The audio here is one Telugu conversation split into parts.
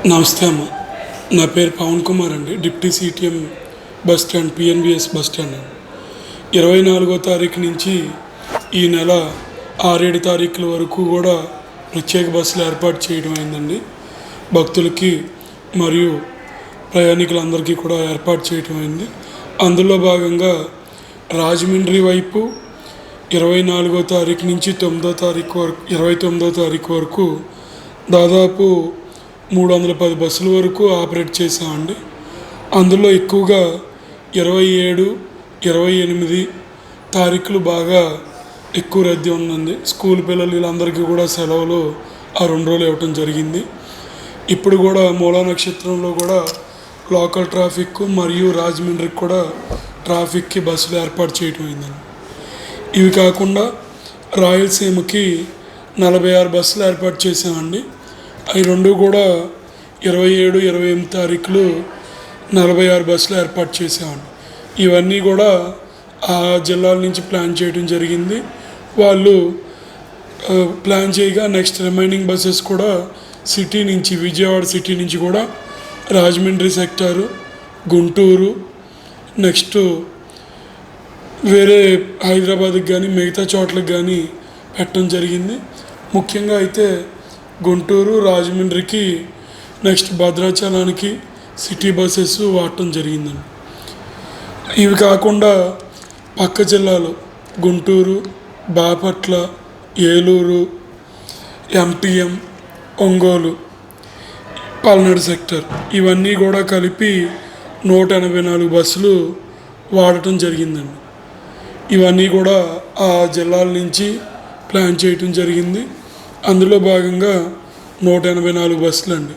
నమస్తే అమ్మ. నా పేరు పవన్ కుమార్ అండి. Deputy CTM bus stand, PNBS bus stand అండి. 24వ తారీఖు నుంచి ఈ నెల 6-7 తారీఖుల వరకు కూడా ప్రత్యేక బస్సులు ఏర్పాటు చేయడం అయిందండి. భక్తులకి మరియు ప్రయాణికులందరికీ కూడా ఏర్పాటు చేయడం అయింది. అందులో భాగంగా రాజమండ్రి వైపు 24వ తారీఖు నుంచి 29వ తారీఖు వరకు దాదాపు 310 బస్సుల వరకు ఆపరేట్ చేసామండి. అందులో ఎక్కువగా 27, 28 తారీఖులు బాగా ఎక్కువ రద్దీ ఉందండి. స్కూల్ పిల్లలు వీళ్ళందరికీ కూడా సెలవులు ఆ 2 రోజులు ఇవ్వటం జరిగింది. ఇప్పుడు కూడా మూలా నక్షత్రంలో కూడా లోకల్ ట్రాఫిక్ మరియు రాజమండ్రికి కూడా ట్రాఫిక్కి బస్సులు ఏర్పాటు చేయటం అయిందండి. ఇవి కాకుండా రాయలసీమకి 46 బస్సులు ఏర్పాటు చేసామండి. అవి 2 కూడా 27, 28 తారీఖులు 46 బస్సులు ఏర్పాటు చేసామండి. ఇవన్నీ కూడా ఆ జిల్లాల నుంచి ప్లాన్ చేయడం జరిగింది. వాళ్ళు ప్లాన్ చేయగా నెక్స్ట్ రిమైనింగ్ బస్సెస్ కూడా సిటీ నుంచి, విజయవాడ సిటీ నుంచి కూడా రాజమండ్రి సెక్టారు, గుంటూరు, నెక్స్ట్ వేరే హైదరాబాద్కి కానీ మిగతా చోట్లకి కానీ పెట్టడం జరిగింది. ముఖ్యంగా అయితే గుంటూరు, రాజమండ్రికి, నెక్స్ట్ భద్రాచలానికి సిటీ బస్సెస్ వాడటం జరిగిందండి. ఇవి కాకుండా పక్క జిల్లాలు గుంటూరు, బాపట్ల, ఏలూరు, ఎంపీఎం, ఒంగోలు, పల్నాడు సెక్టర్ ఇవన్నీ కూడా కలిపి 184 బస్సులు వాడటం జరిగిందండి. ఇవన్నీ కూడా ఆ జిల్లాల నుంచి ప్లాన్ చేయటం జరిగింది. అందులో భాగంగా 184 బస్సులు అండి.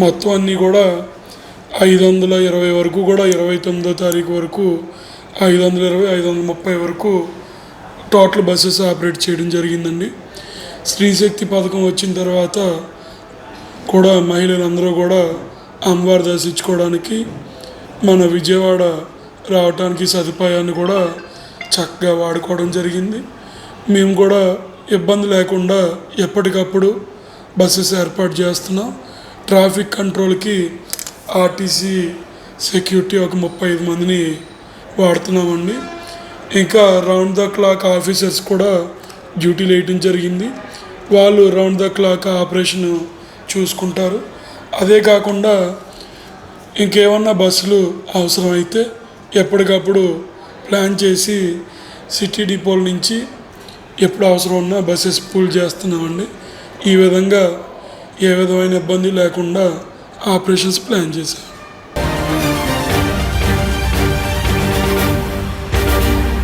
మొత్తం అన్నీ కూడా 520 వరకు కూడా 29వ తారీఖు వరకు 520, 530 వరకు టోటల్ బస్సెస్ ఆపరేట్ చేయడం జరిగిందండి. స్త్రీశక్తి పథకం వచ్చిన తర్వాత కూడా మహిళలందరూ కూడా అమ్మవారి దర్శించుకోవడానికి మన విజయవాడ రావడానికి సదుపాయాన్ని కూడా చక్కగా వాడుకోవడం జరిగింది. మేము కూడా ఇబ్బంది లేకుండా ఎప్పటికప్పుడు బస్సెస్ ఏర్పాటు చేస్తున్నాం. ట్రాఫిక్ కంట్రోల్కి ఆర్టీసీ సెక్యూరిటీ ఒక 35 మందిని వాడుతున్నామండి. ఇంకా రౌండ్ ద క్లాక్ ఆఫీసర్స్ కూడా డ్యూటీలు వేయడం జరిగింది. వాళ్ళు రౌండ్ ద క్లాక్ ఆపరేషన్ చూసుకుంటారు. అదే కాకుండా ఇంకేమన్నా బస్సులు అవసరమైతే ఎప్పటికప్పుడు ప్లాన్ చేసి సిటీ డిపోల నుంచి ఎప్పుడు అవసరం ఉన్నా బస్సెస్ పూల్ చేస్తున్నామండి. ఈ విధంగా ఏ విధమైన ఇబ్బంది లేకుండా ఆపరేషన్స్ ప్లాన్ చేశాం.